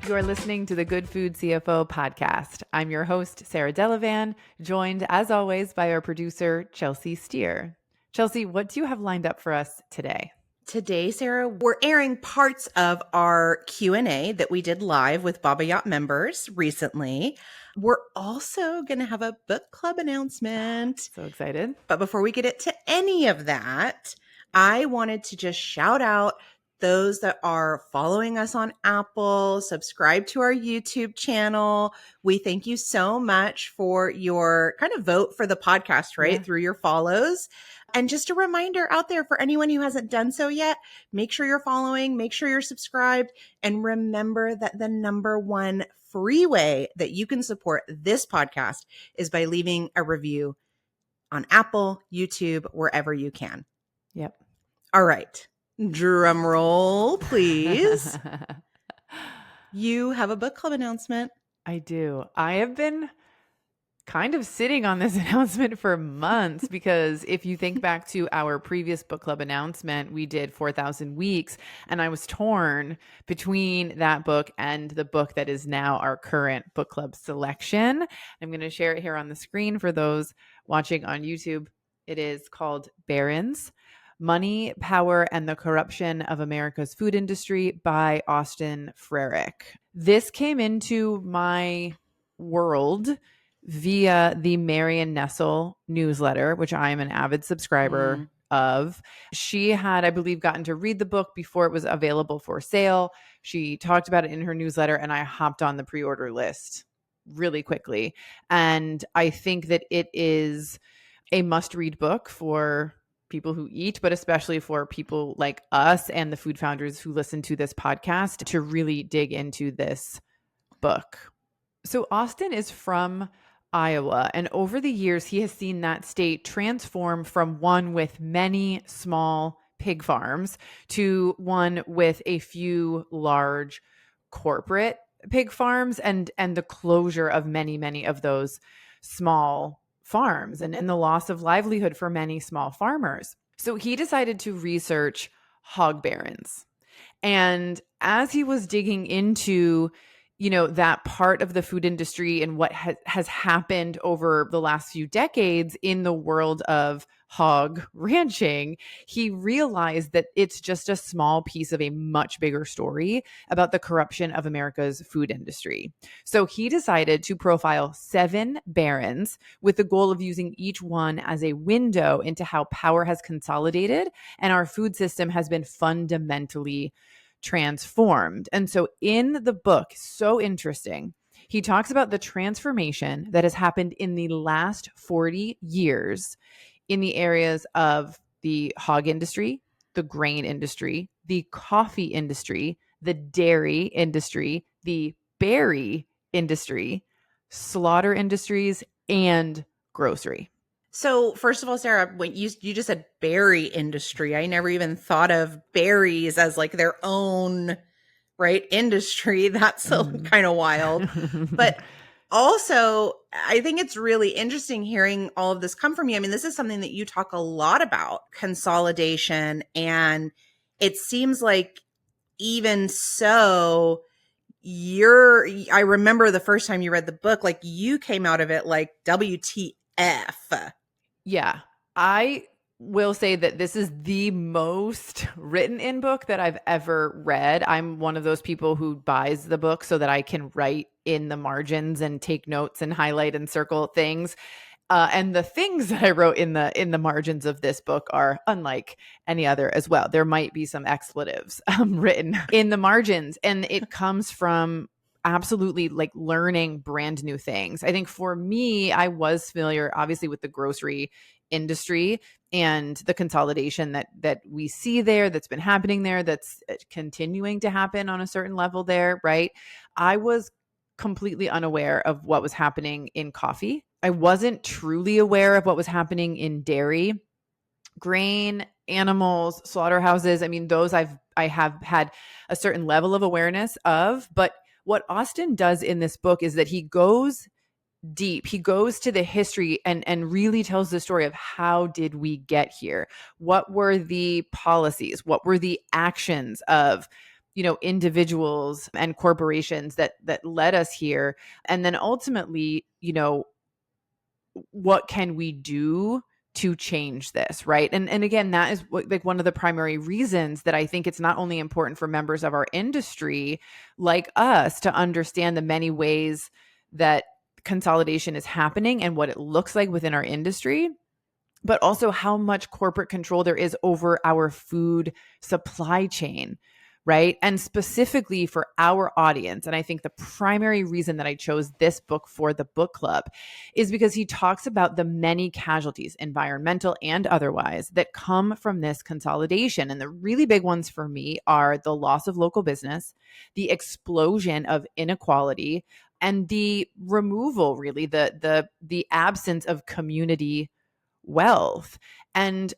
You're listening to the Good Food CFO podcast. I'm your host, Sarah Delavan, joined as always by our producer, Chelsea Steer. Chelsea, what do you have lined up for us today? Today, Sarah, we're airing parts of our Q&A that we did live with BABOYOT members recently. We're also going to have a book club announcement. So excited. But before we get into any of that, I wanted to just shout out those that are following us on Apple, subscribe to our YouTube channel. We thank you so much for your kind of vote for the podcast, right? Yeah. Through your follows. And just a reminder out there for anyone who hasn't done so yet, make sure you're following, make sure you're subscribed, and remember that the number one free way that you can support this podcast is by leaving a review on Apple, YouTube, wherever you can. Yep. All right. Drum roll, please. You have a book club announcement. I do. I have been kind of sitting on this announcement for months because if you think back to our previous book club announcement, we did 4,000 Weeks, and I was torn between that book and the book that is now our current book club selection. I'm going to share it here on the screen for those watching on YouTube. It is called Barron's: Money, Power, and the Corruption of America's Food Industry by Austin Frerick. This came into my world via the Marion Nestle newsletter, which I am an avid subscriber of. She had, I believe, gotten to read the book before it was available for sale. She talked about it in her newsletter, and I hopped on the pre-order list really quickly. And I think that it is a must-read book for people who eat, but especially for people like us and the food founders who listen to this podcast to really dig into this book. So Austin is from Iowa, and over the years, he has seen that state transform from one with many small pig farms to one with a few large corporate pig farms, and the closure of many of those small farms and the loss of livelihood for many small farmers. So he decided to research hog barons. And as he was digging into that part of the food industry and what has happened over the last few decades in the world of hog ranching, he realized that it's just a small piece of a much bigger story about the corruption of America's food industry. So he decided to profile 7 barons with the goal of using each one as a window into how power has consolidated and our food system has been fundamentally transformed. And so in the book, so interesting, he talks about the transformation that has happened in the last 40 years in the areas of the hog industry, the grain industry, the coffee industry, the dairy industry, the berry industry, slaughter industries, and grocery. So first of all, Sarah, when you just said berry industry, I never even thought of berries as like their own, right, industry. That's kind of wild. But also, I think it's really interesting hearing all of this come from you. I mean, this is something that you talk a lot about, consolidation. And it seems like even so, I remember the first time you read the book, like you came out of it like WTF. Yeah, I will say that this is the most written in book that I've ever read. I'm one of those people who buys the book so that I can write in the margins and take notes and highlight and circle things. And the things that I wrote in the margins of this book are unlike any other as well. There might be some expletives written in the margins, and it comes from absolutely like learning brand new things. I think for me, I was familiar obviously with the grocery industry and the consolidation that we see there, that's been happening there, that's continuing to happen on a certain level there, right? I was completely unaware of what was happening in coffee. I wasn't truly aware of what was happening in dairy, grain, animals, slaughterhouses. I mean, those I have had a certain level of awareness of, but what Austin does in this book is that he goes deep. He goes to the history and really tells the story of how did we get here? What were the policies? What were the actions of individuals and corporations that led us here. And then ultimately, what can we do to change this, right? And again, that is like one of the primary reasons that I think it's not only important for members of our industry like us to understand the many ways that consolidation is happening and what it looks like within our industry, but also how much corporate control there is over our food supply chain, right? And specifically for our audience. And I think the primary reason that I chose this book for the book club is because he talks about the many casualties, environmental and otherwise, that come from this consolidation. And the really big ones for me are the loss of local business, the explosion of inequality, and the removal, really, the absence of community wealth. And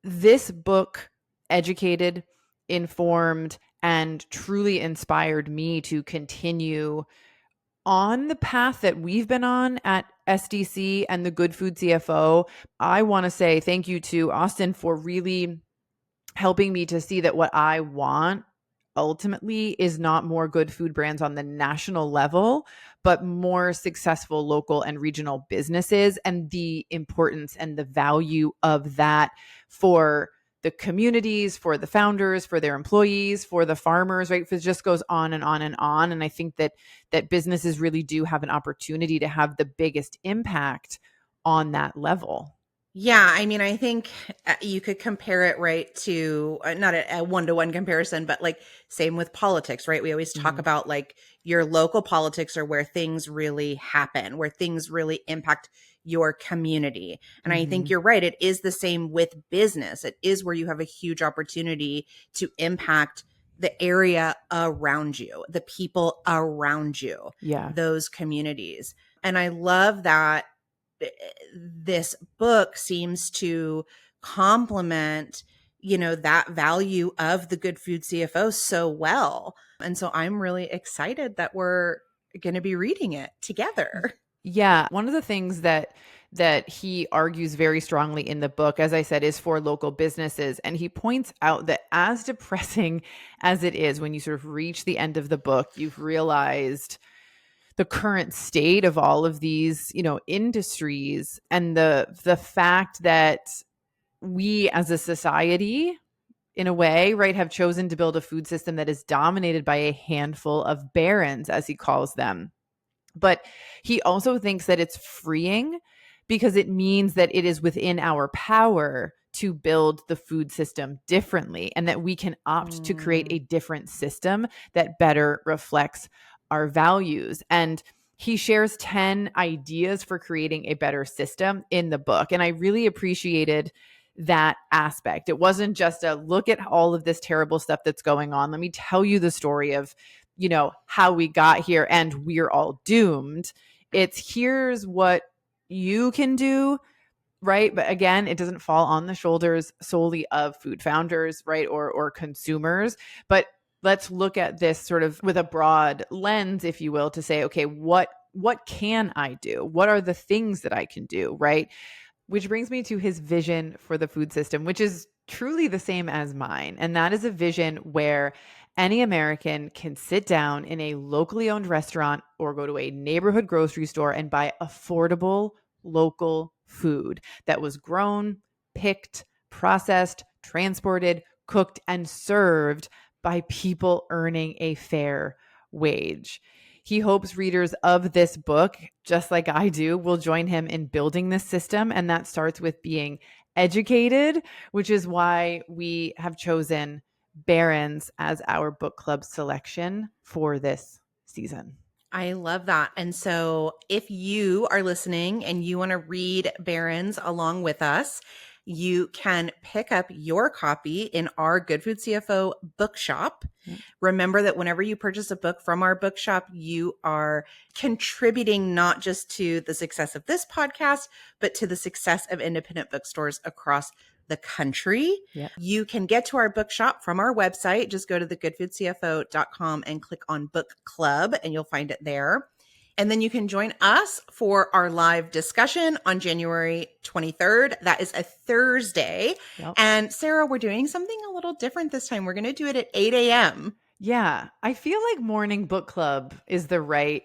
this book educated, informed, and truly inspired me to continue on the path that we've been on at SDC and the Good Food CFO. I want to say thank you to Austin for really helping me to see that what I want ultimately is not more good food brands on the national level, but more successful local and regional businesses, and the importance and the value of that for the communities, for the founders, for their employees, for the farmers, right? It just goes on and on and on. And I think that businesses really do have an opportunity to have the biggest impact on that level. Yeah, I mean, I think you could compare it, right, to not a one-to-one comparison, but like same with politics, right? We always talk about like your local politics are where things really happen, where things really impact your community. And I think you're right. It is the same with business. It is where you have a huge opportunity to impact the area around you, the people around you, those communities. And I love that this book seems to complement, that value of the Good Food CFO so well. And so I'm really excited that we're going to be reading it together. Yeah. One of the things that he argues very strongly in the book, as I said, is for local businesses. And he points out that as depressing as it is, when you sort of reach the end of the book, you've realized the current state of all of these, industries, and the fact that we as a society, in a way, right, have chosen to build a food system that is dominated by a handful of barons, as he calls them. But he also thinks that it's freeing because it means that it is within our power to build the food system differently, and that we can opt to create a different system that better reflects our values. And he shares 10 ideas for creating a better system in the book. And I really appreciated that aspect. It wasn't just a look at all of this terrible stuff that's going on. Let me tell you the story of, how we got here and we're all doomed. It's here's what you can do, right? But again, it doesn't fall on the shoulders solely of food founders, right? Or consumers, but let's look at this sort of with a broad lens, if you will, to say, okay, what can I do? What are the things that I can do, right? Which brings me to his vision for the food system, which is truly the same as mine. And that is a vision where any American can sit down in a locally owned restaurant or go to a neighborhood grocery store and buy affordable local food that was grown, picked, processed, transported, cooked, and served by people earning a fair wage. He hopes readers of this book, just like I do, will join him in building this system. And that starts with being educated, which is why we have chosen Barron's as our book club selection for this season. I love that. And so if you are listening and you want to read Barron's along with us, you can pick up your copy in our Good Food CFO bookshop. Remember that whenever you purchase a book from our bookshop, you are contributing not just to the success of this podcast, but to the success of independent bookstores across the country. You can get to our bookshop from our website. Just go to thegoodfoodcfo.com and click on book club and you'll find it there. And then you can join us for our live discussion on January 23rd. That is a Thursday. And Sarah, we're doing something a little different this time. We're going to do it at 8 a.m. Yeah. I feel like morning book club is the right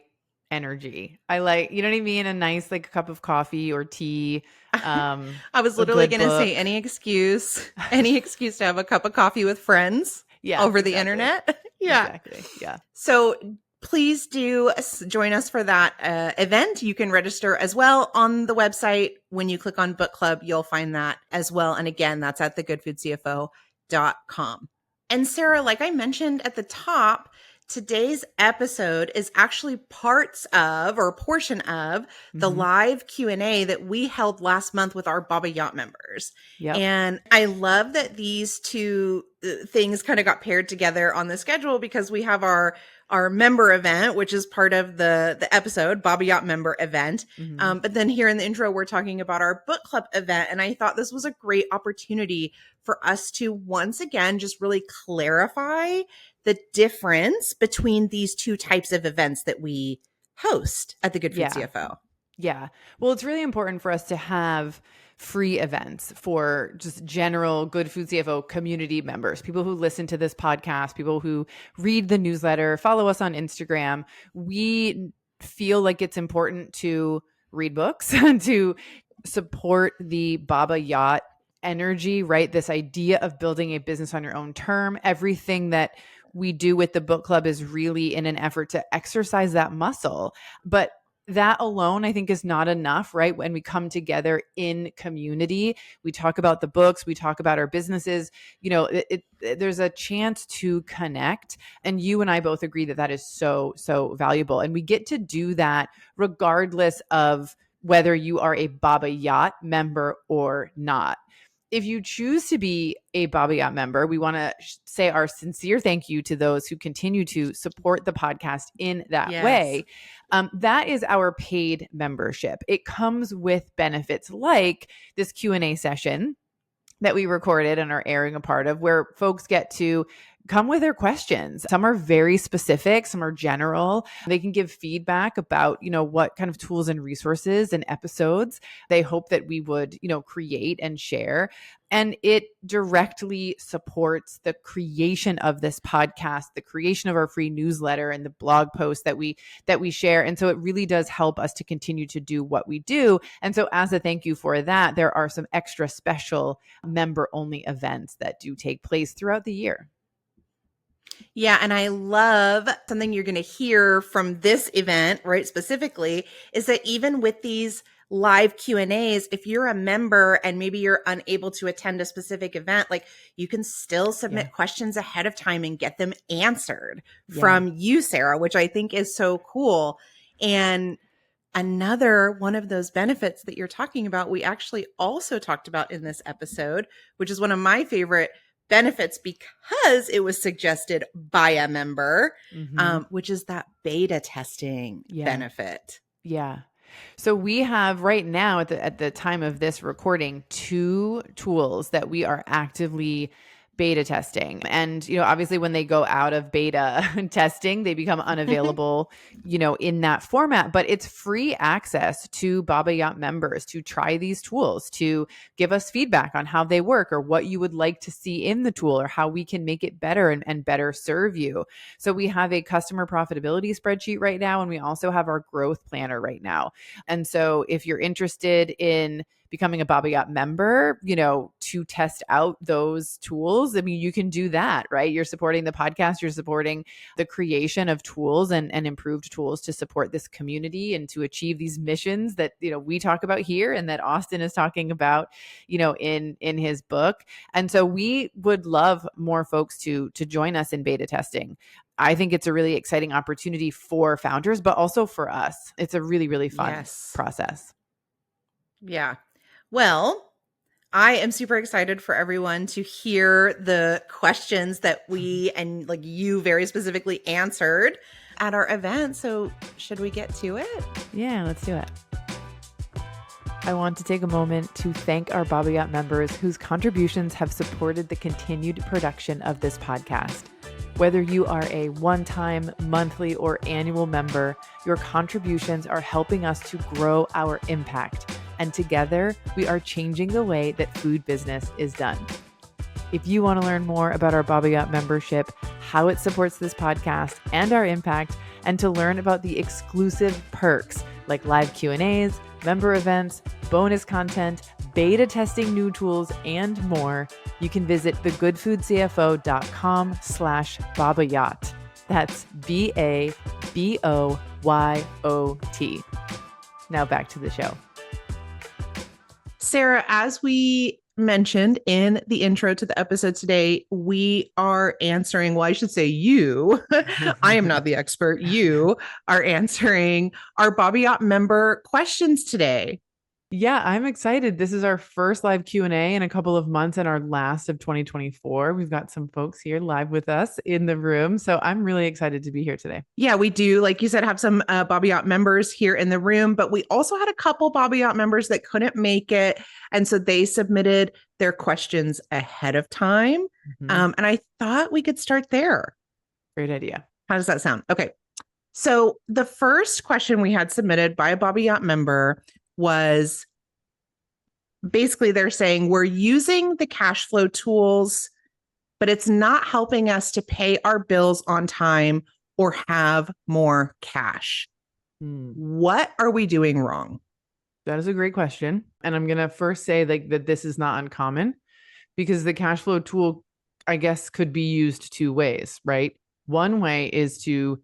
energy. I like, you know what I mean? A nice like cup of coffee or tea, I was a literally good going to say book. any excuse to have a cup of coffee with friends Yeah, over the exactly. internet. Yeah. Exactly. Yeah. So please do join us for that event. You can register as well on the website. When you click on book club, you'll find that as well. And again, that's at thegoodfoodcfo.com. And Sarah, like I mentioned at the top, today's episode is actually parts of or a portion of the Hmm. live Q&A that we held last month with our BABOYOT members. Yep. And I love that these two things kind of got paired together on the schedule because we have our member event, which is part of the episode, BABOYOT member event. Hmm. But then here in the intro, we're talking about our book club event. And I thought this was a great opportunity for us to once again just really clarify the difference between these two types of events that we host at the Good Food Yeah. CFO. Yeah. Well, it's really important for us to have free events for just general Good Food CFO community members, people who listen to this podcast, people who read the newsletter, follow us on Instagram. We feel like it's important to read books, to support the Baba Yacht energy, right? This idea of building a business on your own term. Everything that we do with the book club is really in an effort to exercise that muscle. But that alone, I think, is not enough, right? When we come together in community, we talk about the books, we talk about our businesses, there's a chance to connect. And you and I both agree that that is so, so valuable. And we get to do that regardless of whether you are a Baba Yacht member or not. If you choose to be a BABOYOT member, we want to say our sincere thank you to those who continue to support the podcast in that Yes. way. That is our paid membership. It comes with benefits like this Q&A session that we recorded and are airing a part of, where folks get to come with their questions. Some are very specific, some are general. They can give feedback about, what kind of tools and resources and episodes they hope that we would, create and share. And it directly supports the creation of this podcast, the creation of our free newsletter and the blog posts that we share. And so it really does help us to continue to do what we do. And so as a thank you for that, there are some extra special member only events that do take place throughout the year. Yeah. And I love something you're going to hear from this event, right? Specifically, is that even with these live Q&As, if you're a member and maybe you're unable to attend a specific event, like you can still submit questions ahead of time and get them answered from you, Sarah, which I think is so cool. And another one of those benefits that you're talking about, we actually also talked about in this episode, which is one of my favorite benefits because it was suggested by a member, which is that beta testing benefit. Yeah. So we have right now at the time of this recording, 2 tools that we are actively beta testing. And, obviously when they go out of beta testing, they become unavailable, in that format, but it's free access to BABOYOT members to try these tools, to give us feedback on how they work or what you would like to see in the tool or how we can make it better and better serve you. So we have a customer profitability spreadsheet right now, and we also have our growth planner right now. And so if you're interested in becoming a BABOYOT member, to test out those tools, I mean, you can do that, right? You're supporting the podcast, you're supporting the creation of tools and improved tools to support this community and to achieve these missions that, we talk about here and that Austin is talking about, in his book. And so we would love more folks to join us in beta testing. I think it's a really exciting opportunity for founders, but also for us. It's a really, really fun process. Yeah. Well, I am super excited for everyone to hear the questions that we and like you very specifically answered at our event. So should we get to it? Yeah, let's do it. I want to take a moment to thank our BABOYOT members whose contributions have supported the continued production of this podcast. Whether you are a one-time, monthly, or annual member, your contributions are helping us to grow our impact. And together, we are changing the way that food business is done. If you want to learn more about our BABOYOT membership, how it supports this podcast and our impact, and to learn about the exclusive perks like live Q&As, member events, bonus content, beta testing new tools, and more, you can visit thegoodfoodcfo.com/BABOYOT. That's BABOYOT. Now back to the show. Sarah, as we mentioned in the intro to the episode today, we are answering, well, I should say you, I am not the expert, you are answering our BABOYOT member questions today. Yeah, I'm excited. This is our first live Q&A in a couple of months and our last of 2024. We've got some folks here live with us in the room. So I'm really excited to be here today. Yeah, we do, like you said, have some BABOYOT members here in the room, but we also had a couple BABOYOT members that couldn't make it. And so they submitted their questions ahead of time. And I thought we could start there. Great idea. How does that sound? Okay. So the first question we had submitted by a BABOYOT member was basically they're saying we're using the cash flow tools, but it's not helping us to pay our bills on time or have more cash. What are we doing wrong? That is a great question. And I'm going to first say that this is not uncommon because the cash flow tool, I guess, could be used two ways, right? One way is to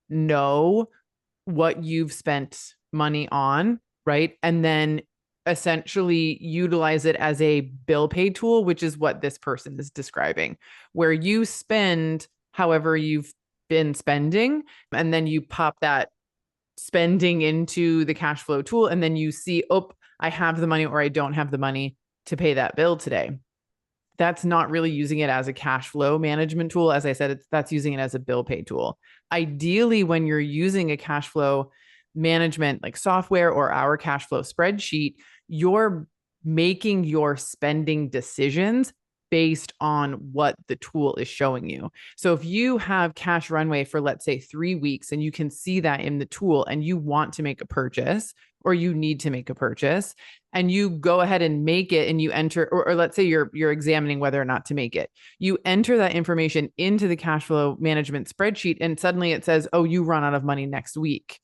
know what you've spent money on, right? And then essentially utilize it as a bill pay tool, which is what this person is describing, where you spend however you've been spending, and then you pop that spending into the cash flow tool, and then you see, oh, I have the money or I don't have the money to pay that bill today. That's not really using it as a cash flow management tool. As I said, that's using it as a bill pay tool. Ideally, when you're using a cash flow management like software or our cash flow spreadsheet, you're making your spending decisions based on what the tool is showing you. So if you have cash runway for, let's say, 3 weeks, and you can see that in the tool and you want to make a purchase or you need to make a purchase, and you go ahead and make it and you enter, or let's say you're examining whether or not to make it, you enter that information into the cash flow management spreadsheet and suddenly it says, oh, you run out of money next week.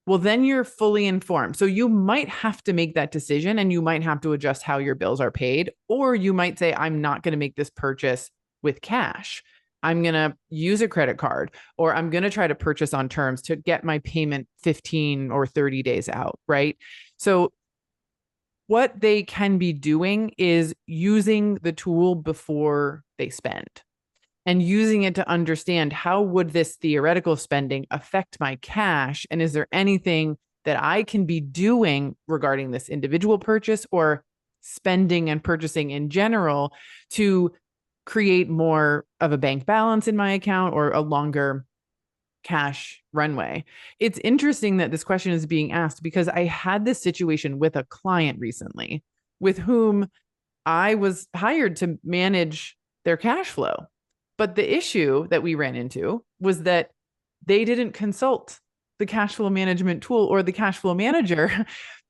Well, then you're fully informed. So you might have to make that decision and you might have to adjust how your bills are paid. Or you might say, I'm not going to make this purchase with cash. I'm going to use a credit card, or I'm going to try to purchase on terms to get my payment 15 or 30 days out, right? So what they can be doing is using the tool before they spend, and using it to understand how would this theoretical spending affect my cash? And is there anything that I can be doing regarding this individual purchase or spending and purchasing in general to create more of a bank balance in my account or a longer cash runway? It's interesting that this question is being asked because I had this situation with a client recently with whom I was hired to manage their cash flow. But the issue that we ran into was that they didn't consult the cash flow management tool or the cash flow manager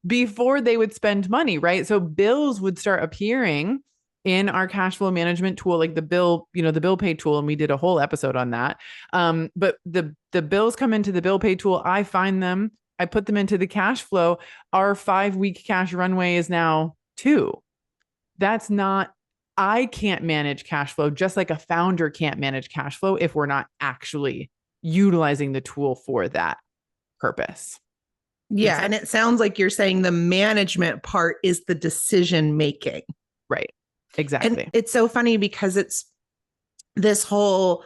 before they would spend money, right? So bills would start appearing in our cash flow management tool, like the bill pay tool. And we did a whole episode on that. But the bills come into the bill pay tool. I find them, I put them into the cash flow. Our 5-week cash runway is now 2. That's not, I can't manage cash flow, just like a founder can't manage cash flow if we're not actually utilizing the tool for that purpose. Yeah. And it sounds like you're saying the management part is the decision making. Right. Exactly. And it's so funny because it's this whole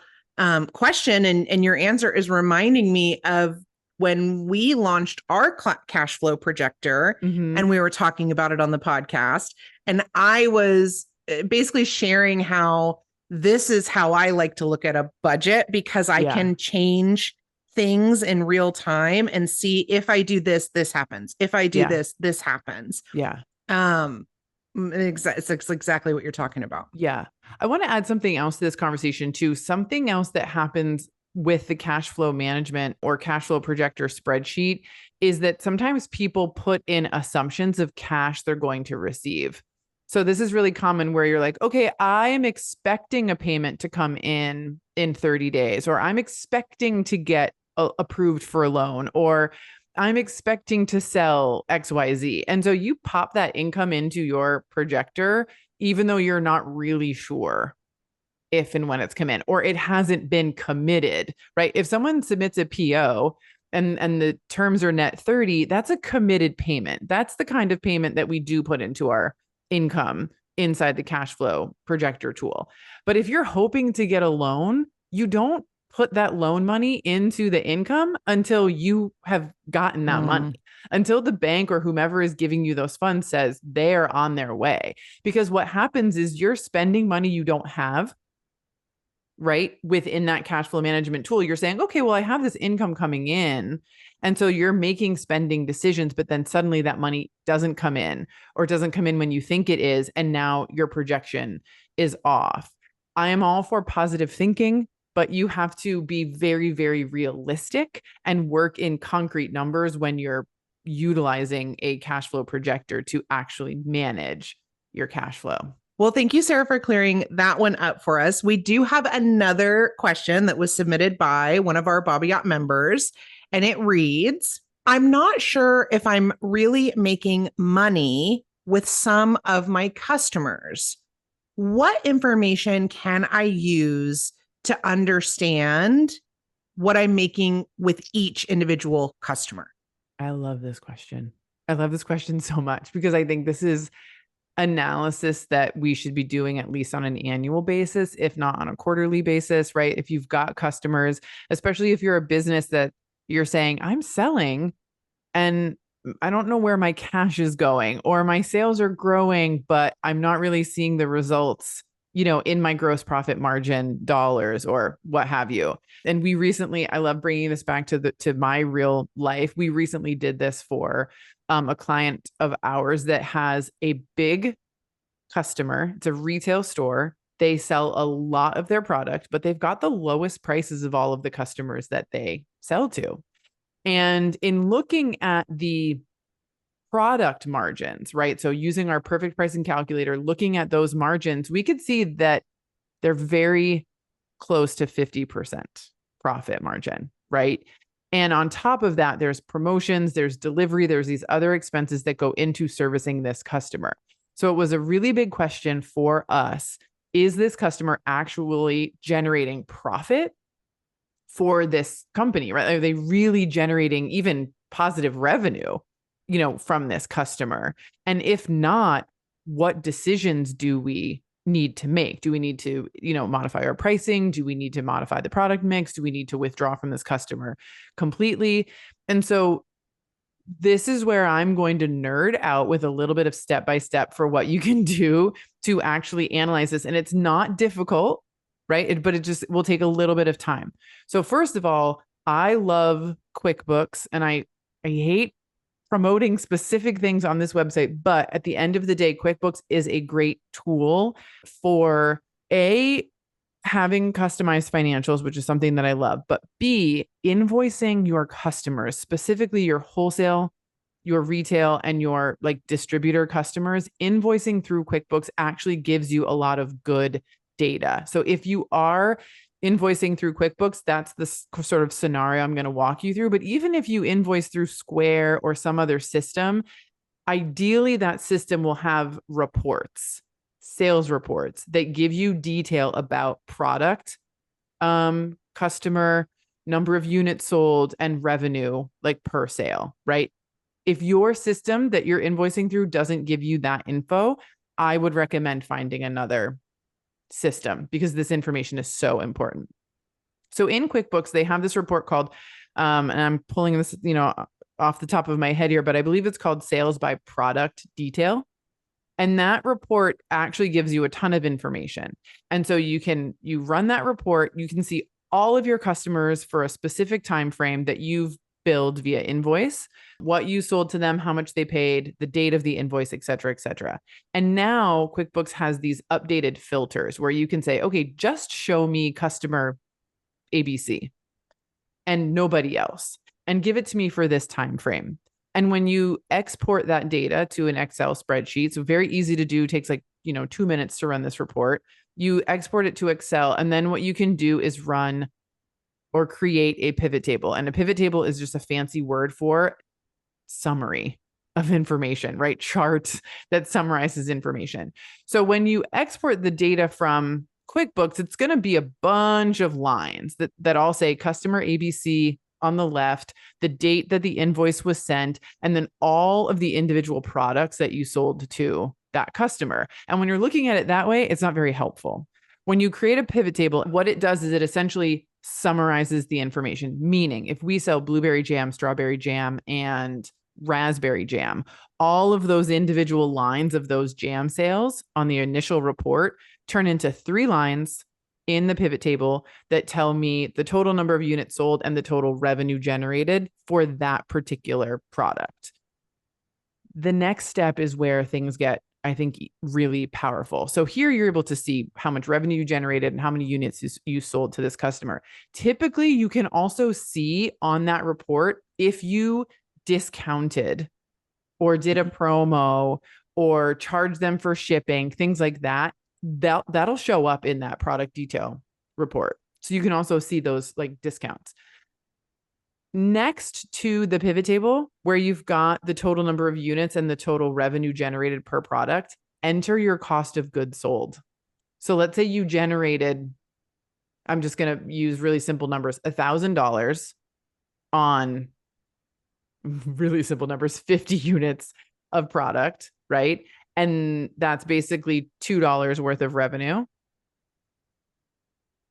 question and your answer is reminding me of when we launched our cash flow projector and we were talking about it on the podcast. And I was basically sharing how this is how I like to look at a budget because I can change things in real time and see if I do this, this happens. If I do this, this happens. Yeah. It's exactly what you're talking about. Yeah. I want to add something else to this conversation too. Something else that happens with the cash flow management or cash flow projector spreadsheet is that sometimes people put in assumptions of cash they're going to receive. So this is really common where you're like, okay, I'm expecting a payment to come in 30 days, or I'm expecting to get approved for a loan, or I'm expecting to sell XYZ. And so you pop that income into your projector, even though you're not really sure if and when it's come in, or it hasn't been committed, right? If someone submits a PO and the terms are net 30, that's a committed payment. That's the kind of payment that we do put into our income inside the cash flow projector tool. But if you're hoping to get a loan, you don't put that loan money into the income until you have gotten that money, until the bank or whomever is giving you those funds says they're on their way. Because what happens is you're spending money you don't have, right? Within that cash flow management tool, you're saying, okay, well, I have this income coming in. And so you're making spending decisions, but then suddenly that money doesn't come in, or doesn't come in when you think it is. And now your projection is off. I am all for positive thinking, but you have to be very, very realistic and work in concrete numbers when you're utilizing a cash flow projector to actually manage your cash flow. Well, thank you, Sarah, for clearing that one up for us. We do have another question that was submitted by one of our BABOYOT members, and it reads, I'm not sure if I'm really making money with some of my customers. What information can I use to understand what I'm making with each individual customer? I love this question. I love this question so much because I think this is analysis that we should be doing at least on an annual basis, if not on a quarterly basis, right? If you've got customers, especially if you're a business that you're saying, I'm selling and I don't know where my cash is going, or my sales are growing, but I'm not really seeing the results, in my gross profit margin dollars or what have you. And we recently, I love bringing this back to my real life. We recently did this for a client of ours that has a big customer. It's a retail store. They sell a lot of their product, but they've got the lowest prices of all of the customers that they sell to. And in looking at the product margins, right? So using our perfect pricing calculator, looking at those margins, we could see that they're very close to 50% profit margin, right? And on top of that, there's promotions, there's delivery, there's these other expenses that go into servicing this customer. So it was a really big question for us. Is this customer actually generating profit for this company, right? Are they really generating even positive revenue, from this customer? And if not, what decisions do we need to make? Do we need to, modify our pricing? Do we need to modify the product mix? Do we need to withdraw from this customer completely? And so this is where I'm going to nerd out with a little bit of step by step for what you can do to actually analyze this. And it's not difficult, right? But it just will take a little bit of time. So first of all, I love QuickBooks, and I hate promoting specific things on this website, but at the end of the day, QuickBooks is a great tool for having customized financials, which is something that I love, but B, invoicing your customers, specifically your wholesale, your retail, and your distributor customers. Invoicing through QuickBooks actually gives you a lot of good data. So if you are invoicing through QuickBooks, that's the sort of scenario I'm going to walk you through. But even if you invoice through Square or some other system, ideally that system will have reports, sales reports that give you detail about product, customer, number of units sold, and revenue per sale, right? If your system that you're invoicing through doesn't give you that info, I would recommend finding another system because this information is so important. So in QuickBooks, they have this report called, and I'm pulling this, off the top of my head here, but I believe it's called Sales by Product Detail. And that report actually gives you a ton of information. And so you run that report, you can see all of your customers for a specific time frame that you've billed via invoice, what you sold to them, how much they paid, the date of the invoice, et cetera, et cetera. And now QuickBooks has these updated filters where you can say, okay, just show me customer ABC and nobody else, and give it to me for this time frame. And when you export that data to an Excel spreadsheet, so very easy to do, takes like, 2 minutes to run this report. You export it to Excel, and then what you can do is run or create a pivot table. And a pivot table is just a fancy word for summary of information, right? Charts that summarizes information. So when you export the data from QuickBooks, it's going to be a bunch of lines that all say customer ABC on the left, the date that the invoice was sent, and then all of the individual products that you sold to that customer. And when you're looking at it that way, it's not very helpful. When you create a pivot table, what it does is it essentially summarizes the information. Meaning, if we sell blueberry jam, strawberry jam, and raspberry jam, all of those individual lines of those jam sales on the initial report turn into 3 lines in the pivot table that tell me the total number of units sold and the total revenue generated for that particular product. The next step is where things get, I think, really powerful. So here you're able to see how much revenue you generated and how many units you sold to this customer. Typically, you can also see on that report if you discounted or did a promo or charged them for shipping, things like that. That'll show up in that product detail report. So you can also see those like discounts. Next to the pivot table, where you've got the total number of units and the total revenue generated per product, enter your cost of goods sold. So let's say you generated, I'm just going to use really simple numbers, $1,000 on really simple numbers, 50 units of product, right? And that's basically $2 worth of revenue.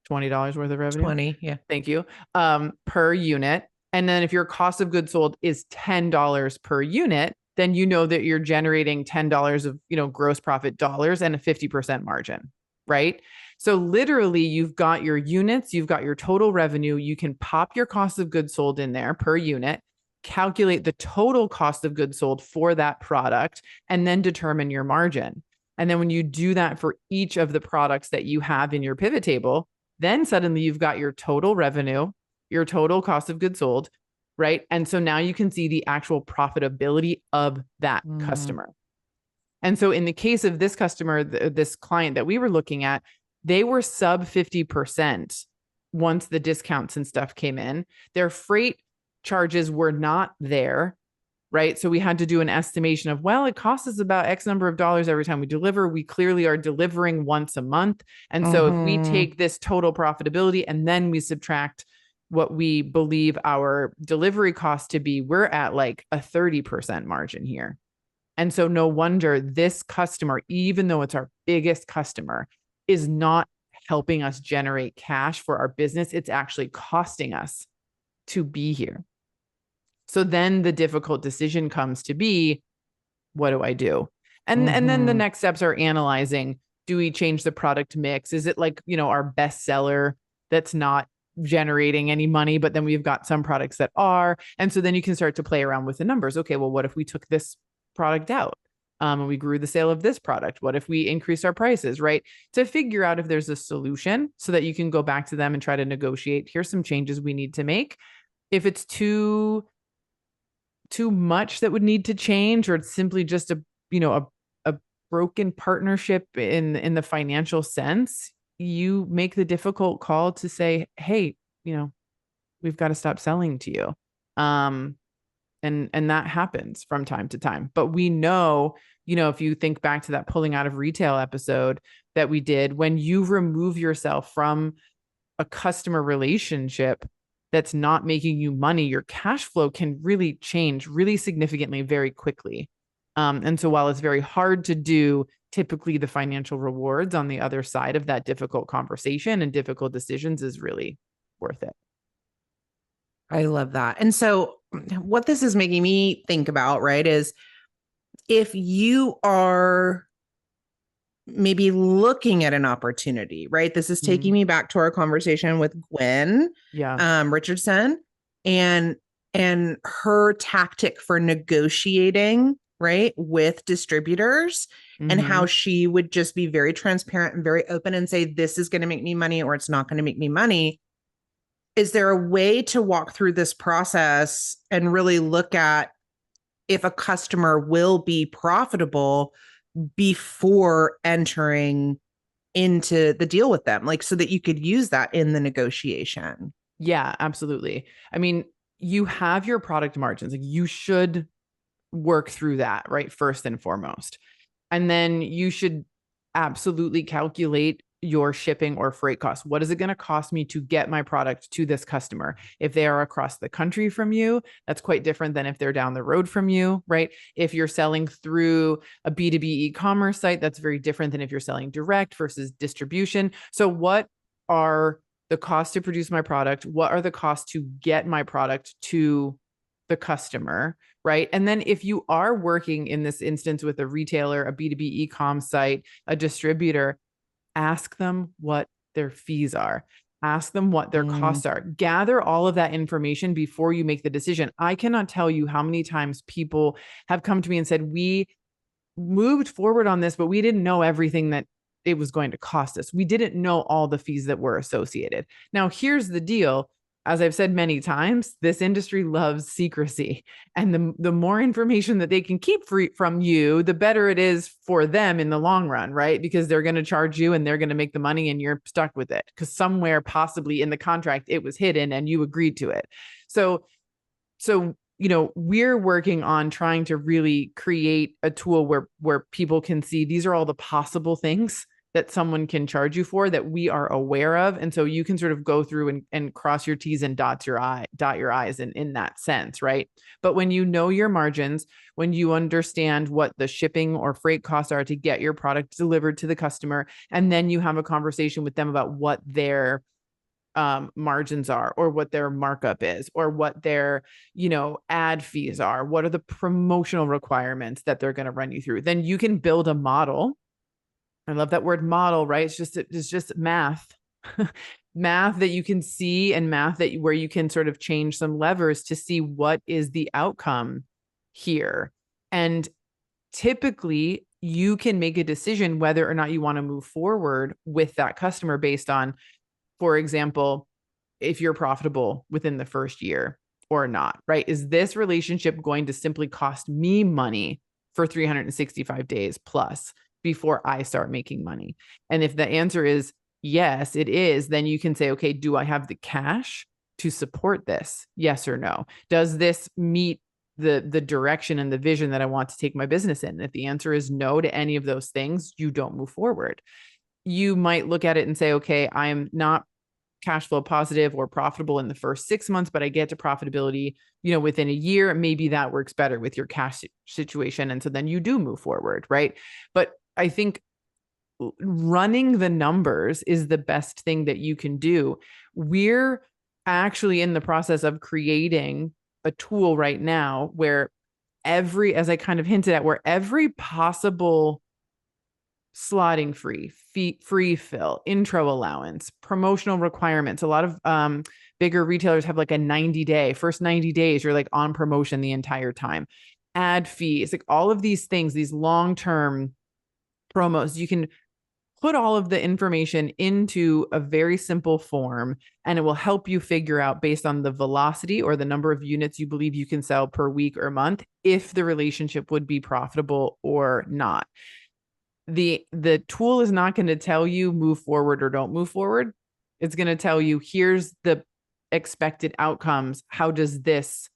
$20 worth of revenue. 20, yeah. Thank you. Per unit. And then if your cost of goods sold is $10 per unit, then you know that you're generating $10 of, gross profit dollars and a 50% margin, right? So literally you've got your units, you've got your total revenue, you can pop your cost of goods sold in there per unit, calculate the total cost of goods sold for that product, and then determine your margin. And then when you do that for each of the products that you have in your pivot table, then suddenly you've got your total revenue, your total cost of goods sold, right? And so now you can see the actual profitability of that customer. And so in the case of this customer, this client that we were looking at, they were sub 50% once the discounts and stuff came in. Their freight charges were not there, right? So we had to do an estimation of, well, it costs us about X number of dollars every time we deliver. We clearly are delivering once a month. And so if we take this total profitability and then we subtract what we believe our delivery cost to be, we're at like a 30% margin here. And so no wonder this customer, even though it's our biggest customer, is not helping us generate cash for our business. It's actually costing us to be here. So then the difficult decision comes to be, what do I do? And then the next steps are analyzing, do we change the product mix? Is it like, our bestseller that's not generating any money, but then we've got some products that are. And so then you can start to play around with the numbers. Okay, well, what if we took this product out and we grew the sale of this product? What if we increased our prices, right? To figure out if there's a solution so that you can go back to them and try to negotiate, here's some changes we need to make. If it's too much that would need to change, or it's simply just a broken partnership in the financial sense, you make the difficult call to say, hey, we've got to stop selling to you. And that happens from time to time. But we know, if you think back to that pulling out of retail episode that we did, when you remove yourself from a customer relationship that's not making you money, your cash flow can really change really significantly very quickly. And so while it's very hard to do, typically the financial rewards on the other side of that difficult conversation and difficult decisions is really worth it. I love that. And so what this is making me think about, right, is if you are maybe looking at an opportunity, right? This is taking me back to our conversation with Gwen Richardson and her tactic for negotiating, right, with distributors, and how she would just be very transparent and very open and say, this is going to make me money or it's not going to make me money. Is there a way to walk through this process and really look at if a customer will be profitable before entering into the deal with them, like, so that you could use that in the negotiation. Yeah, absolutely. I mean, you have your product margins. Like you should work through that, right? First and foremost. And then you should absolutely calculate your shipping or freight costs. What is it going to cost me to get my product to this customer? If they are across the country from you, that's quite different than if they're down the road from you, right? If you're selling through a B2B e-commerce site, that's very different than if you're selling direct versus distribution. So what are the costs to produce my product? What are the costs to get my product to the customer, right? And then if you are working in this instance with a retailer, a B2B e-com site, a distributor, ask them what their fees are. Ask them what their costs are. Gather all of that information before you make the decision. I cannot tell you how many times people have come to me and said, we moved forward on this, but we didn't know everything that it was going to cost us. We didn't know all the fees that were associated. Now, here's the deal. As I've said many times, this industry loves secrecy. And the more information that they can keep free from you, the better it is for them in the long run, right? Because they're going to charge you and they're going to make the money and you're stuck with it. Because somewhere possibly in the contract, it was hidden and you agreed to it. So we're working on trying to really create a tool where people can see these are all the possible things that someone can charge you for that we are aware of. And so you can sort of go through and cross your T's and dot your I's in that sense, right? But when you know your margins, when you understand what the shipping or freight costs are to get your product delivered to the customer, and then you have a conversation with them about what their margins are, or what their markup is, or what their, ad fees are, what are the promotional requirements that they're going to run you through, then you can build a model. I love that word model, right? It's just math, math that you can see, and math where you can sort of change some levers to see what is the outcome here. And typically you can make a decision whether or not you want to move forward with that customer based on, for example, if you're profitable within the first year or not, right? Is this relationship going to simply cost me money for 365 days plus before I start making money? And if the answer is yes, it is, then you can say, okay, do I have the cash to support this? Yes or no? Does this meet the direction and the vision that I want to take my business in? If the answer is no to any of those things, you don't move forward. You might look at it and say, okay, I am not cash flow positive or profitable in the first 6 months, but I get to profitability, within a year. Maybe that works better with your cash situation. And so then you do move forward, right? But I think running the numbers is the best thing that you can do. We're actually in the process of creating a tool right now where as I kind of hinted at, where every possible slotting free fill, intro allowance, promotional requirements. A lot of bigger retailers have like a first 90 days, you're like on promotion the entire time. Ad fees, like all of these things, these long-term promos, you can put all of the information into a very simple form, and it will help you figure out, based on the velocity or the number of units you believe you can sell per week or month, if the relationship would be profitable or not. The tool is not going to tell you move forward or don't move forward. It's going to tell you, here's the expected outcomes. How does this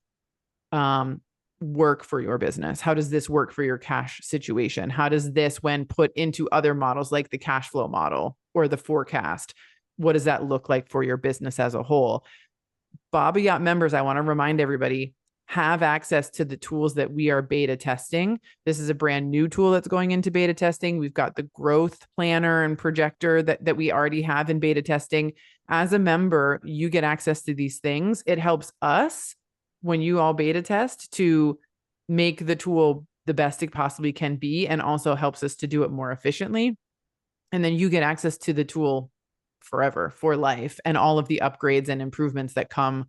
work for your business? How does this work for your cash situation? How does this, when put into other models like the cash flow model or the forecast, what does that look like for your business as a whole? BABOYOT members, I want to remind everybody, have access to the tools that we are beta testing. This is a brand new tool that's going into beta testing. We've got the growth planner and projector that we already have in beta testing. As a member, you get access to these things. It helps us, when you all beta test, to make the tool the best it possibly can be, and also helps us to do it more efficiently. And then you get access to the tool forever, for life, and all of the upgrades and improvements that come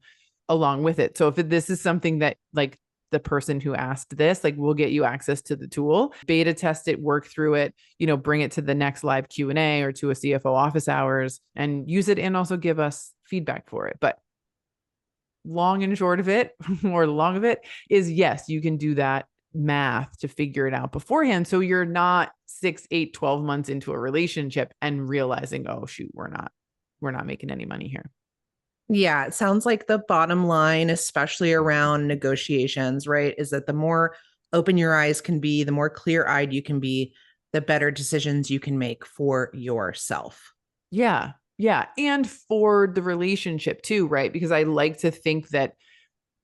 along with it. So if this is something that, like, the person who asked this, like, we'll get you access to the tool, beta test it, work through it, bring it to the next live Q&A or to a CFO office hours and use it, and also give us feedback for it. But long and short of it, or long of it, is yes, you can do that math to figure it out beforehand. So you're not 6, 8, 12 months into a relationship and realizing, oh shoot, we're not making any money here. Yeah, it sounds like the bottom line, especially around negotiations, right, is that the more open your eyes can be, the more clear-eyed you can be, the better decisions you can make for yourself. Yeah. Yeah. And for the relationship too, right? Because I like to think that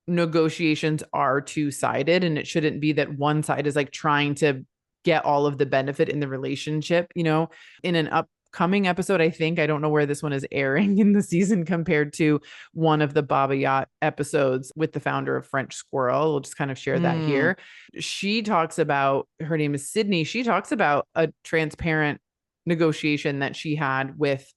negotiations are two-sided, and it shouldn't be that one side is like trying to get all of the benefit in the relationship. In an upcoming episode, I don't know where this one is airing in the season compared to one of the BABOYOT episodes with the founder of French Squirrel. We'll just kind of share that here. She talks about, her name is Sydney, she talks about a transparent negotiation that she had with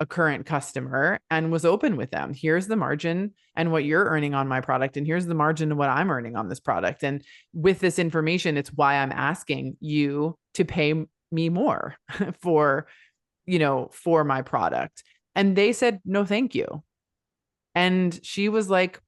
a current customer and was open with them. Here's the margin and what you're earning on my product, and here's the margin and what I'm earning on this product. And with this information, it's why I'm asking you to pay me more for, for my product. And they said, no, thank you. And she was like,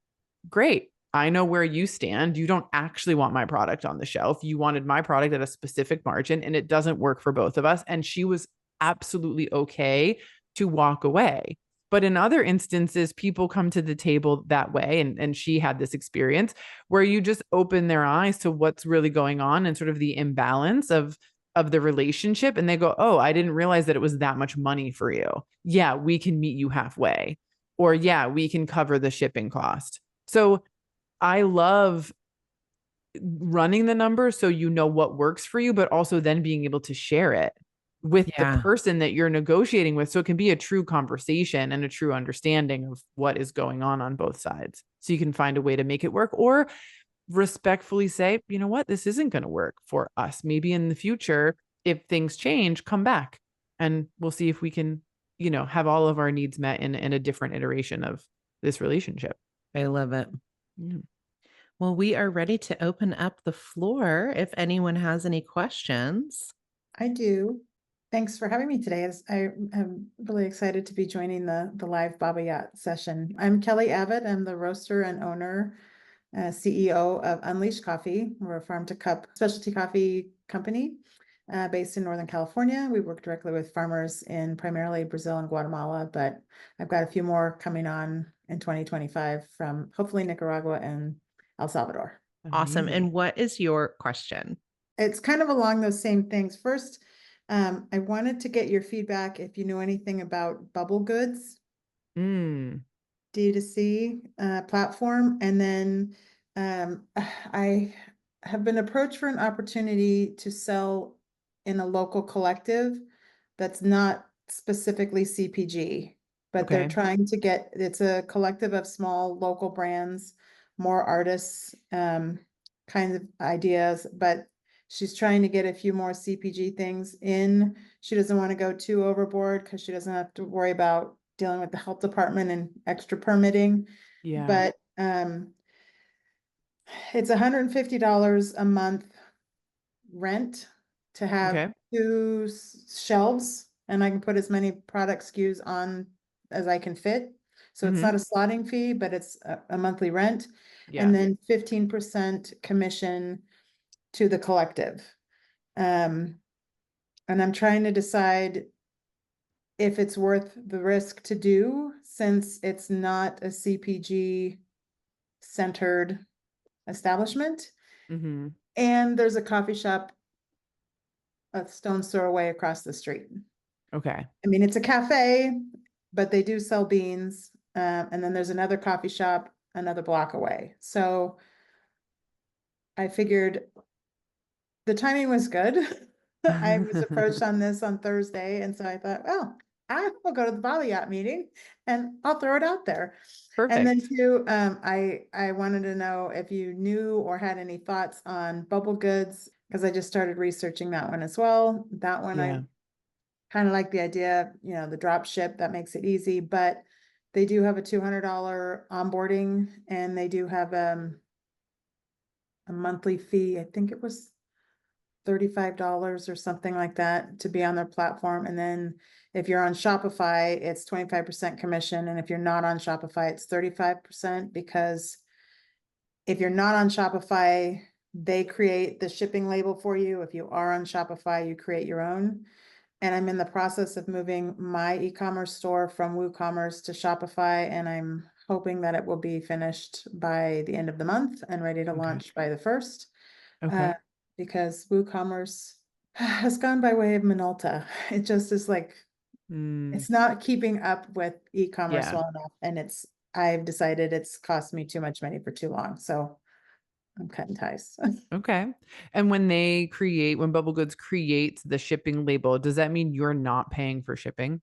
great. I know where you stand. You don't actually want my product on the shelf. You wanted my product at a specific margin, and it doesn't work for both of us. And she was absolutely okay to walk away. But in other instances, people come to the table that way. And she had this experience where you just open their eyes to what's really going on and sort of the imbalance of the relationship. And they go, oh, I didn't realize that it was that much money for you. Yeah, we can meet you halfway. Or yeah, we can cover the shipping cost. So I love running the numbers so you know what works for you, but also then being able to share it with the Yeah, person that you're negotiating with. So it can be a true conversation and a true understanding of what is going on both sides. So you can find a way to make it work, or respectfully say, you know what, this isn't going to work for us. Maybe in the future, if things change, come back and we'll see if we can, have all of our needs met in a different iteration of this relationship. I love it. Yeah. Well, we are ready to open up the floor if anyone has any questions. I do. Thanks for having me today. I am really excited to be joining the live Baba Yacht session. I'm Kelly Abbott. I'm the roaster and owner, CEO of Unleashed Coffee. We're a farm to cup specialty coffee company based in Northern California. We work directly with farmers in primarily Brazil and Guatemala, but I've got a few more coming on in 2025 from hopefully Nicaragua and El Salvador. Awesome. Amazing. And what is your question? It's kind of along those same things. First, I wanted to get your feedback if you know anything about Bubble Goods D2C platform. And then I have been approached for an opportunity to sell in a local collective that's not specifically CPG, but they're Okay. trying to get, it's a collective of small local brands, more artists, kinds of ideas, but she's trying to get a few more CPG things in. She doesn't want to go too overboard because she doesn't have to worry about dealing with the health department and extra permitting. Yeah. But it's $150 a month rent to have Okay. two shelves, and I can put as many product SKUs on as I can fit. So it's not a slotting fee, but it's a monthly rent. Yeah. And then 15% commission to the collective. And I'm trying to decide if it's worth the risk to do, since it's not a CPG centered establishment. And there's a coffee shop a stone's throw away across the street. Okay. I mean, it's a cafe, but they do sell beans. And then there's another coffee shop another block away. So I figured the timing was good. I was approached on this on Thursday, and so I thought, well, I will go to the BABOYOT meeting and I'll throw it out there. And then Perfect. too, I wanted to know if you knew or had any thoughts on Bubble Goods, because I just started researching that one as well. That one Yeah. I kind of like the idea, the drop ship, that makes it easy, but they do have a $200 onboarding, and they do have a monthly fee. I think it was $35 or something like that to be on their platform. And then if you're on Shopify, it's 25% commission. And if you're not on Shopify, it's 35%, because if you're not on Shopify, They create the shipping label for you. If you are on Shopify, you create your own. And I'm in the process of moving my e-commerce store from WooCommerce to Shopify, and I'm hoping that it will be finished by the end of the month and ready to Okay. launch by the 1st. Okay. Because WooCommerce has gone by way of Minolta. It just is like, Mm, it's not keeping up with e-commerce yeah. well enough, and I've decided it's cost me too much money for too long, so I'm cutting ties. Okay. And when Bubble Goods creates the shipping label, does that mean you're not paying for shipping?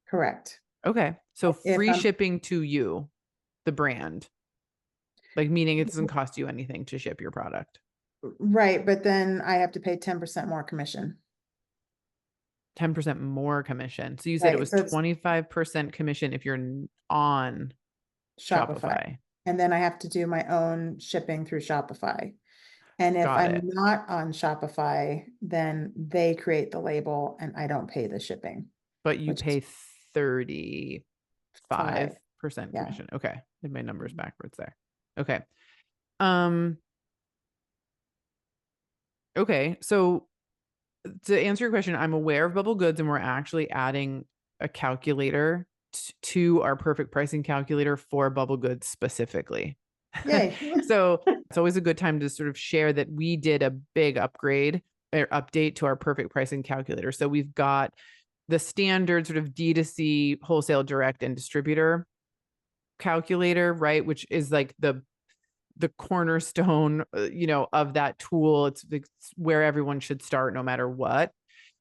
Correct. Okay. So If free I'm shipping to you, the brand, like meaning it doesn't cost you anything to ship your product. right, but then I have to pay 10% more commission. 10% more commission. So you said it Right, was so it's 25% commission if you're on Shopify. Shopify. And then I have to do my own shipping through Shopify. And if Got I'm it. not on Shopify, then they create the label and I don't pay the shipping, But you which is pay 35% 5. Yeah. commission. Okay. Did my numbers backwards there. Okay. Um, okay. So to answer your question, I'm aware of Bubble Goods and we're actually adding a calculator to our perfect pricing calculator for Bubble Goods specifically. Yay. So it's always a good time to sort of share that we did a big upgrade or update to our perfect pricing calculator. So we've got the standard sort of D2C wholesale direct and distributor calculator, right? Which is like the cornerstone, of that tool. It's where everyone should start no matter what.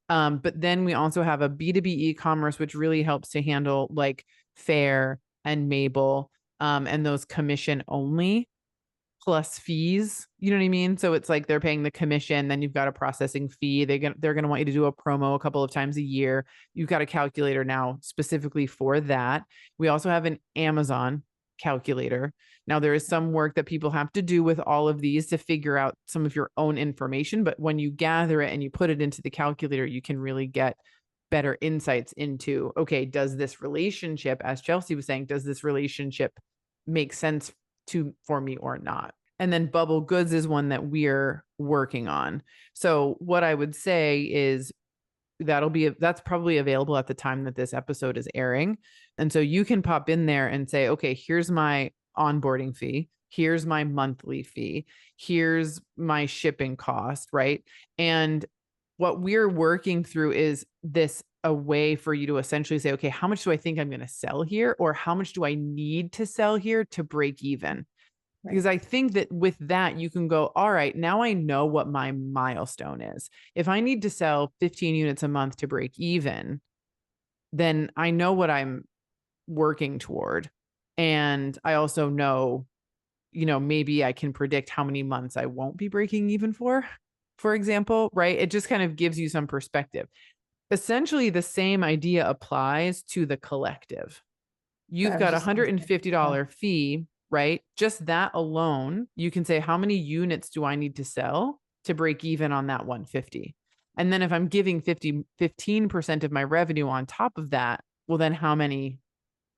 But then we also have a B2B e-commerce, which really helps to handle like Fair and Mabel, and those commission only plus fees. You know what I mean? So it's like they're paying the commission, then you've got a processing fee. They're going to want you to do a promo a couple of times a year. You've got a calculator now specifically for that. We also have an Amazon calculator. Now there is some work that people have to do with all of these to figure out some of your own information, but when you gather it and you put it into the calculator, you can really get better insights into, okay, does this relationship, as Chelsea was saying, does this relationship make sense for me or not? And then Bubble Goods is one that we're working on. So what I would say is that's probably available at the time that this episode is airing. And so you can pop in there and say, okay, here's my onboarding fee. Here's my monthly fee. Here's my shipping cost, right? And what we're working through is a way for you to essentially say, okay, how much do I think I'm going to sell here? Or how much do I need to sell here to break even? Because I think that with that, you can go, all right, now I know what my milestone is. If I need to sell 15 units a month to break even, then I know what I'm working toward. And I also know, maybe I can predict how many months I won't be breaking even for example, right? It just kind of gives you some perspective. Essentially, the same idea applies to the collective. You've I was got a just gonna say, $150 fee, right? Just that alone, you can say, how many units do I need to sell to break even on that 150? And then if I'm giving 15% of my revenue on top of that, well, then how many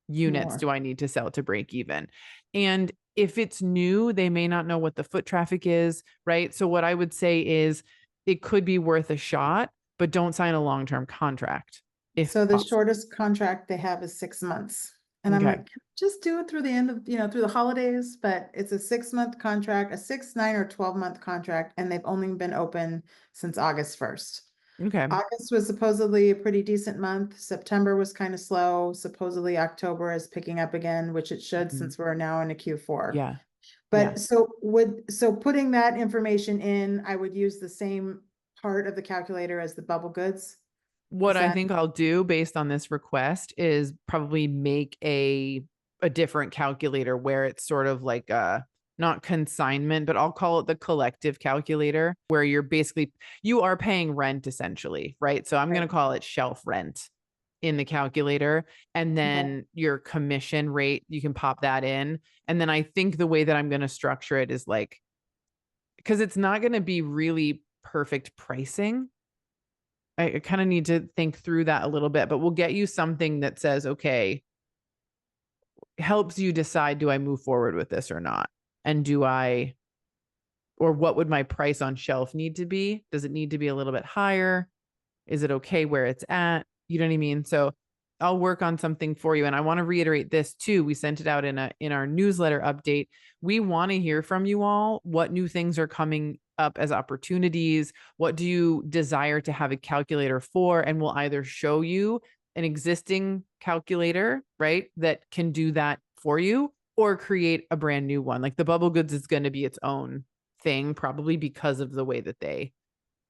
units more. do I need to sell to break even? And if it's new, they may not know what the foot traffic is, right? So what I would say is it could be worth a shot, but don't sign a long-term contract if So the possible. shortest contract they have is 6 months. And I'm Okay. like, just do it through the end of, through the holidays, but it's a 6-month contract, a 6, 9, or 12-month contract, and they've only been open since August 1st. Okay. August was supposedly a pretty decent month. September was kind of slow. Supposedly October is picking up again, which it should Mhm. since we're now in a Q4. Yeah. But so putting that information in, I would use the same part of the calculator as the Bubble Goods. What Is I that think I'll do based on this request is probably make a different calculator where it's sort of like not consignment, but I'll call it the collective calculator, where you are paying rent essentially, right? So I'm going right? to call it shelf rent in the calculator. And Okay. then your commission rate, you can pop that in. And then I think the way that I'm going to structure it is like, because it's not going to be really perfect pricing. I kind of need to think through that a little bit, but we'll get you something that says, okay, helps you decide, do I move forward with this or not? And do I or what would my price on shelf need to be? Does it need to be a little bit higher? Is it okay where it's at? You know what I mean? So I'll work on something for you. And I want to reiterate this too. We sent it out in our newsletter update. We want to hear from you all. What new things are coming up as opportunities? What do you desire to have a calculator for? And we'll either show you an existing calculator, right, that can do that for you, or create a brand new one. Like the Bubble Goods is going to be its own thing, probably because of the way that they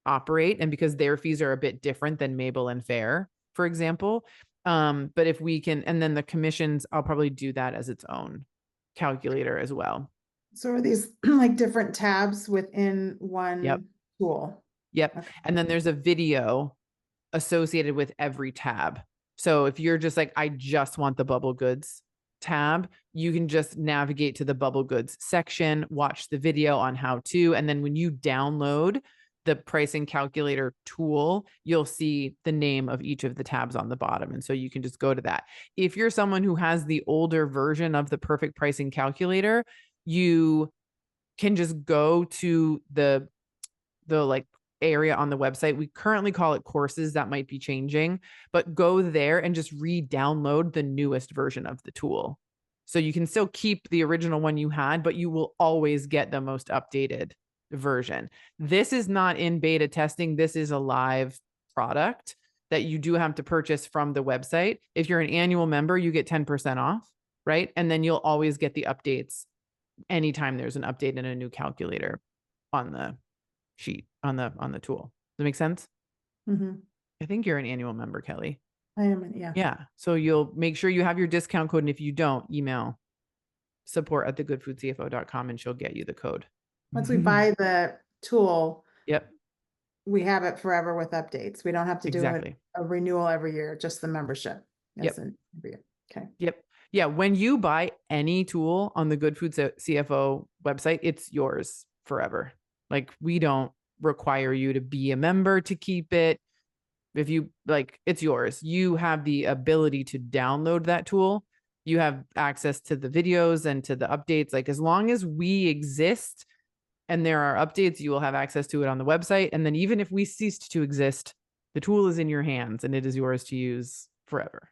operate and because their fees are a bit different than Mabel and Fair, for example. But if we can, and then the commissions, I'll probably do that as its own calculator as well. So are these like different tabs within one Yep. tool? Yep. Okay. And then there's a video associated with every tab. So if you're just like, I just want the Bubble Goods tab, you can just navigate to the Bubble Goods section, watch the video on how to, and then when you download the pricing calculator tool, you'll see the name of each of the tabs on the bottom. And so you can just go to that. If you're someone who has the older version of the perfect pricing calculator, you can just go to the like area on the website. We currently call it courses. That might be changing, but go there and just re-download the newest version of the tool. So you can still keep the original one you had, but you will always get the most updated version. This is not in beta testing. This is a live product that you do have to purchase from the website. If you're an annual member, you get 10% off, right? And then you'll always get the updates anytime there's an update and a new calculator on the sheet, on the tool. Does that make sense? Mhm. I think you're an annual member, Kelly. I am, yeah. Yeah. So you'll make sure you have your discount code. And if you don't, email support@thegoodfoodcfo.com and she'll get you the code. Once we buy the tool, Yep. we have it forever with updates. We don't have to do Exactly. a renewal every year, just the membership. Yep. Every year. Okay. Yep. Yeah. When you buy any tool on the Good Food CFO website, it's yours forever. Like we don't require you to be a member to keep it. If you like, it's yours. You have the ability to download that tool. You have access to the videos and to the updates. Like as long as we exist and there are updates, you will have access to it on the website. And then even if we ceased to exist, the tool is in your hands and it is yours to use forever.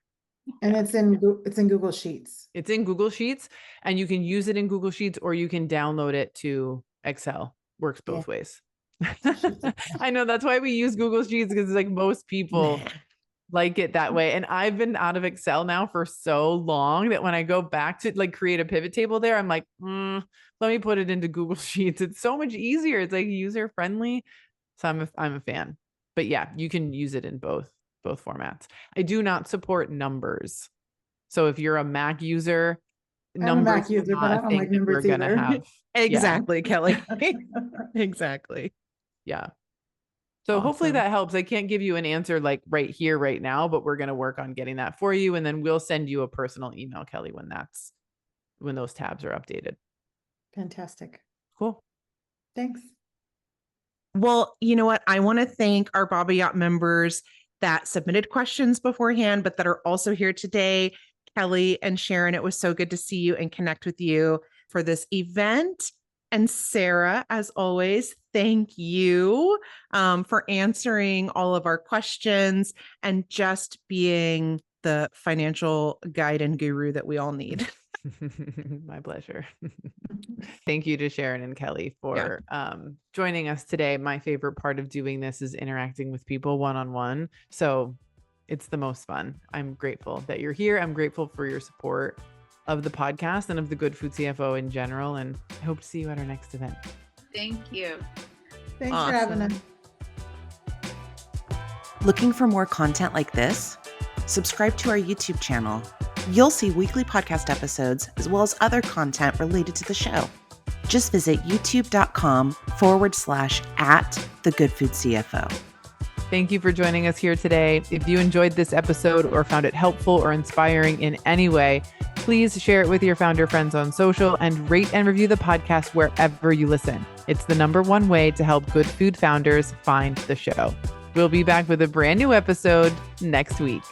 And it's in Google Sheets. It's in Google Sheets and you can use it in Google Sheets or you can download it to Excel. Works both ways. I know that's why we use Google Sheets because like most people like it that way. And I've been out of Excel now for so long that when I go back to like create a pivot table there, I'm like, let me put it into Google Sheets. It's so much easier. It's like user friendly. So I'm a fan. But yeah, you can use it in both formats. I do not support numbers. So if you're a Mac user, I'm a Mac user, but I don't like numbers either. Have. Exactly, Kelly. Exactly. Yeah. So hopefully that helps. I can't give you an answer like right here, right now, but we're going to work on getting that for you. And then we'll send you a personal email, Kelly, when those tabs are updated. Fantastic. Cool. Thanks. Well, you know what? I want to thank our BABOYOT members that submitted questions beforehand, but that are also here today. Kelly and Sharon, it was so good to see you and connect with you for this event. And Sarah, as always, thank you for answering all of our questions and just being the financial guide and guru that we all need. My pleasure. Thank you to Sharon and Kelly for joining us today. My favorite part of doing this is interacting with people one-on-one. So it's the most fun. I'm grateful that you're here. I'm grateful for your support of the podcast and of the Good Food CFO in general. And I hope to see you at our next event. Thank you. Thanks for having us. Looking for more content like this? Subscribe to our YouTube channel. You'll see weekly podcast episodes as well as other content related to the show. Just visit youtube.com/@thegoodfoodcfo. Thank you for joining us here today. If you enjoyed this episode or found it helpful or inspiring in any way, please share it with your founder friends on social and rate and review the podcast wherever you listen. It's the #1 way to help good food founders find the show. We'll be back with a brand new episode next week.